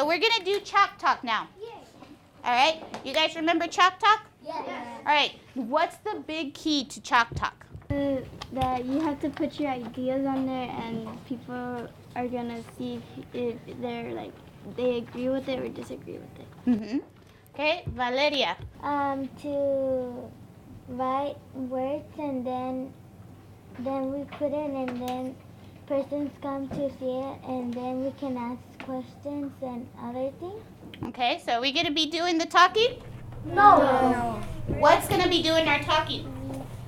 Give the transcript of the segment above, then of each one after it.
So we're going to do Chalk Talk now. Yeah. All right? You guys remember Chalk Talk? Yeah. All right. What's the big key to Chalk Talk? That you have to put your ideas on there, and people are going to see if they're like, they agree with it or disagree with it. Mm-hmm. Okay, Valeria. To write words and then we put it and then persons come to see it and then we can ask questions and other things. Okay, so are we going to be doing the talking? No. What's going to be doing our talking?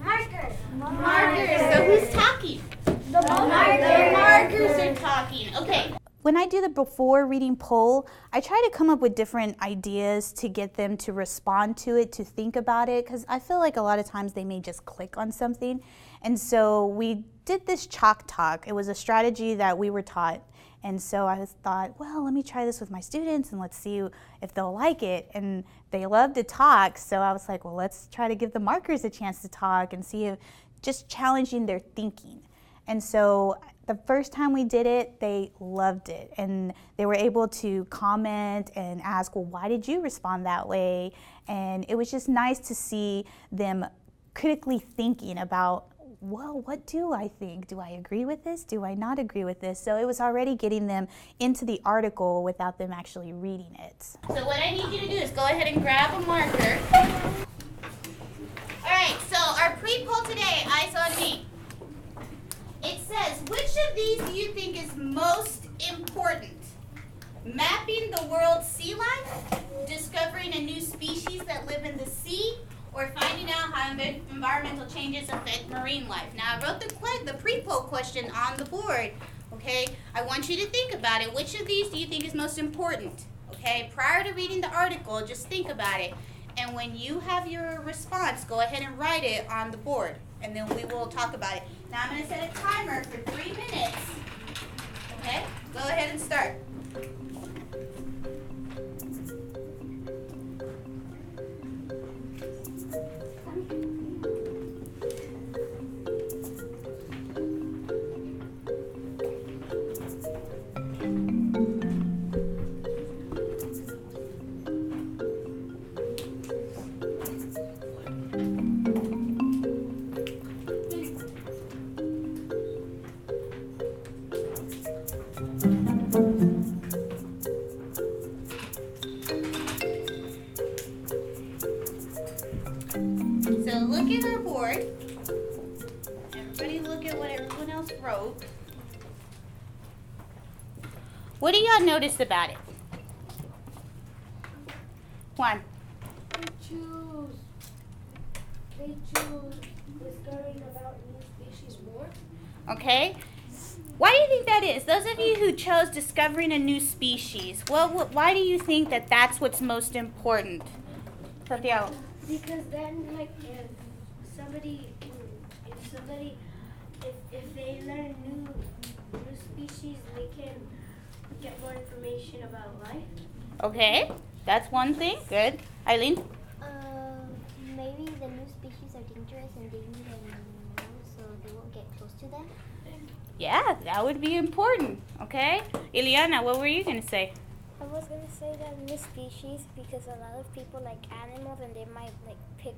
Markers. So who's talking? The The markers are talking. Okay. When I do the before reading poll, I try to come up with different ideas to get them to respond to it, to think about it, because I feel like a lot of times they may just click on something. And so we did this Chalk Talk. It was a strategy that we were taught. And so I thought, well, let me try this with my students and let's see if they'll like it. And they love to talk, so I was like, well, let's try to give the markers a chance to talk and see if just challenging their thinking. And so the first time we did it, they loved it. And they were able to comment and ask, well, why did you respond that way? And it was just nice to see them critically thinking about, well, what do I think? Do I agree with this? Do I not agree with this? So it was already getting them into the article without them actually reading it. So what I need you to do is go ahead and grab a marker. All right, so our pre-poll today, eyes on me. It says, which of these do you think is most important? Mapping the world's sea life, discovering a new species that live in the sea, or finding out how environmental changes affect marine life. Now, I wrote the pre-poll question on the board, okay? I want you to think about it. Which of these do you think is most important? Okay, prior to reading the article, just think about it. And when you have your response, go ahead and write it on the board, and then we will talk about it. Now, I'm going to set a timer for 3 minutes. Okay, go ahead and start. So look at our board. Everybody look at what everyone else wrote. What do y'all notice about it? Juan. They choose discovering about new species more. Okay. Why do you think that is? Those of you who chose discovering a new species, well, why do you think that that's what's most important? Santiago. Because then, like, if they learn new species, they can get more information about life. Okay, that's one thing. Good. Eileen? Maybe the new species are dangerous and they need them know so they won't get close to them. Yeah, that would be important. Okay. Ileana, what were you going to say? I was going to say that new species because a lot of people like animals and they might like pick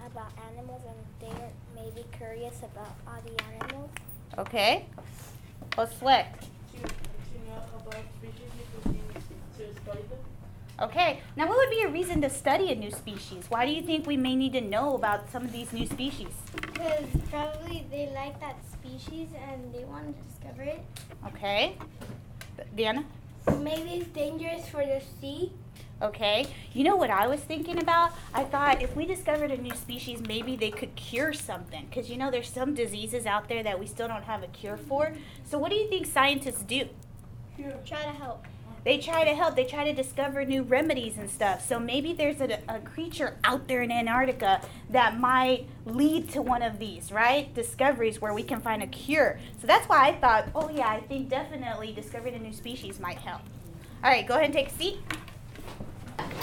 about animals and they're maybe curious about all the animals. Okay. Josué. To know about species because you need to study them. Okay. Now, what would be a reason to study a new species? Why do you think we may need to know about some of these new species? Because probably they like that species and they want to discover it. Okay. Diana? Maybe it's dangerous for the sea. Okay. You know what I was thinking about? I thought if we discovered a new species, maybe they could cure something. Because, you know, there's some diseases out there that we still don't have a cure for. So what do you think scientists do? Try to help. They try to help. They try to discover new remedies and stuff. So maybe there's a creature out there in Antarctica that might lead to one of these, right? Discoveries where we can find a cure. So that's why I thought, oh yeah, I think definitely discovering a new species might help. All right, go ahead and take a seat.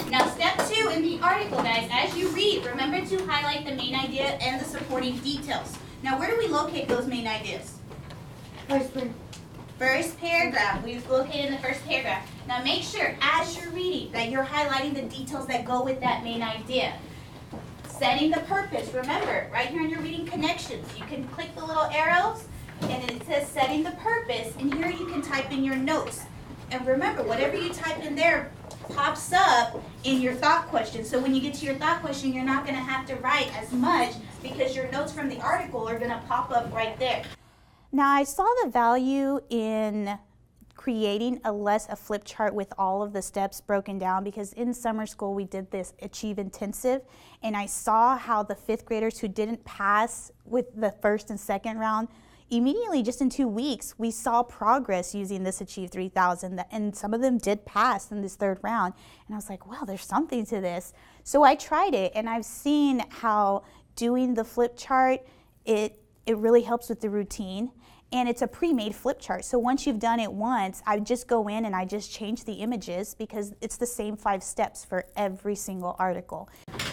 Now, step 2 in the article, guys, as you read, remember to highlight the main idea and the supporting details. Now, where do we locate those main ideas? Iceberg. First paragraph, we've located in the first paragraph. Now make sure as you're reading that you're highlighting the details that go with that main idea. Setting the purpose, remember, right here in your reading connections, you can click the little arrows and then it says setting the purpose, and here you can type in your notes. And remember, whatever you type in there pops up in your thought question. So when you get to your thought question, you're not going to have to write as much because your notes from the article are going to pop up right there. Now I saw the value in creating a flip chart with all of the steps broken down, because in summer school we did this Achieve Intensive, and I saw how the 5th graders who didn't pass with the first and second round, immediately just in 2 weeks we saw progress using this Achieve 3000, and some of them did pass in this 3rd round, and I was like, wow, there's something to this. So I tried it, and I've seen how doing the flip chart, it really helps with the routine. And it's a pre-made flip chart. So once you've done it once, I just go in and I just change the images, because it's the same 5 steps for every single article.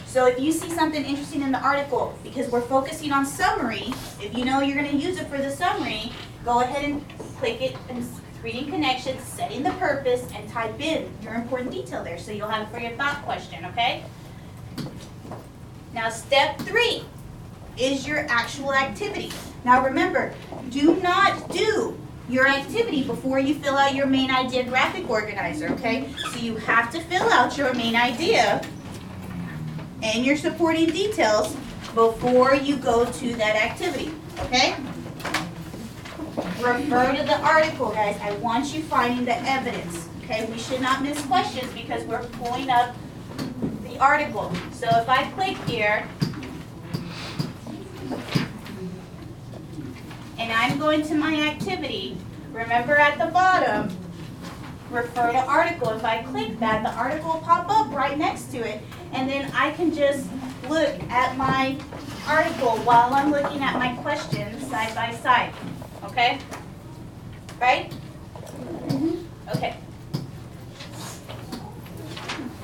So if you see something interesting in the article, because we're focusing on summary, if you know you're going to use it for the summary, go ahead and click it and reading connections, setting the purpose, and type in your important detail there so you'll have it for your thought question, okay? Now step 3 is your actual activity. Now remember, do not do your activity before you fill out your main idea graphic organizer, okay? So you have to fill out your main idea and your supporting details before you go to that activity, okay? Refer to the article, guys. I want you finding the evidence, okay? We should not miss questions because we're pulling up the article. So if I click here, and I'm going to my activity, remember at the bottom, refer to article. If I click that, the article will pop up right next to it, and then I can just look at my article while I'm looking at my questions side by side, okay? Right? Okay.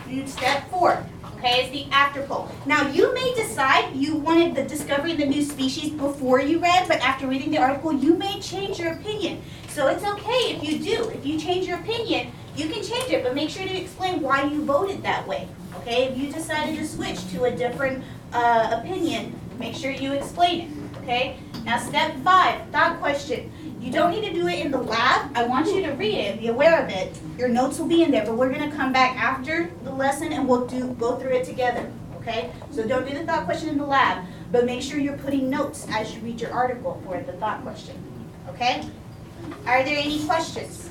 And step 4. Okay, is the after poll. Now you may decide you wanted the discovering the new species before you read, but after reading the article you may change your opinion. So it's okay if you do. If you change your opinion, you can change it, but make sure to explain why you voted that way. Okay, if you decided to switch to a different opinion, make sure you explain it. Okay, now step 5, thought question. You don't need to do it in the lab. I want you to read it, be aware of it. Your notes will be in there, but we're going to come back after the lesson and we'll go through it together, okay? So don't do the thought question in the lab, but make sure you're putting notes as you read your article for the thought question, okay? Are there any questions?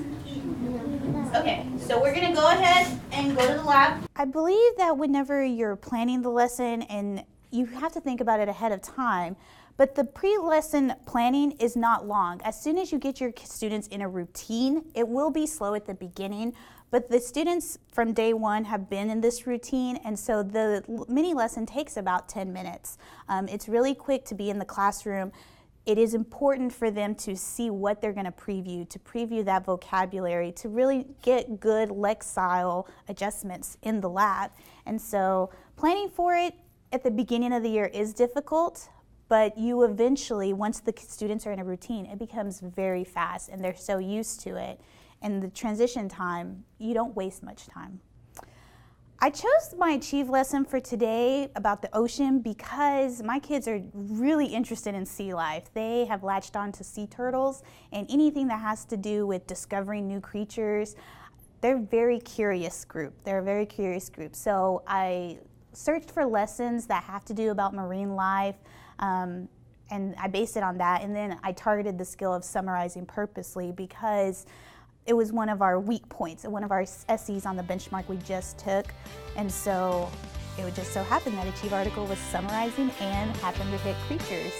Okay, so we're going to go ahead and go to the lab. I believe that whenever you're planning the lesson, and you have to think about it ahead of time, but the pre-lesson planning is not long. As soon as you get your students in a routine, it will be slow at the beginning, but the students from day 1 have been in this routine, and so the mini lesson takes about 10 minutes. It's really quick to be in the classroom. It is important for them to see what they're going to preview that vocabulary, to really get good lexile adjustments in the lab. And so planning for it at the beginning of the year is difficult, but you eventually, once the students are in a routine, it becomes very fast and they're so used to it. And the transition time, you don't waste much time. I chose my Achieve lesson for today about the ocean because my kids are really interested in sea life. They have latched on to sea turtles and anything that has to do with discovering new creatures. They're a very curious group. They're a very curious group. So I searched for lessons that have to do about marine life, and I based it on that, and then I targeted the skill of summarizing purposely because it was one of our weak points, one of our SEs on the benchmark we just took, and so it would just so happen that Achieve article was summarizing and happened to hit creatures.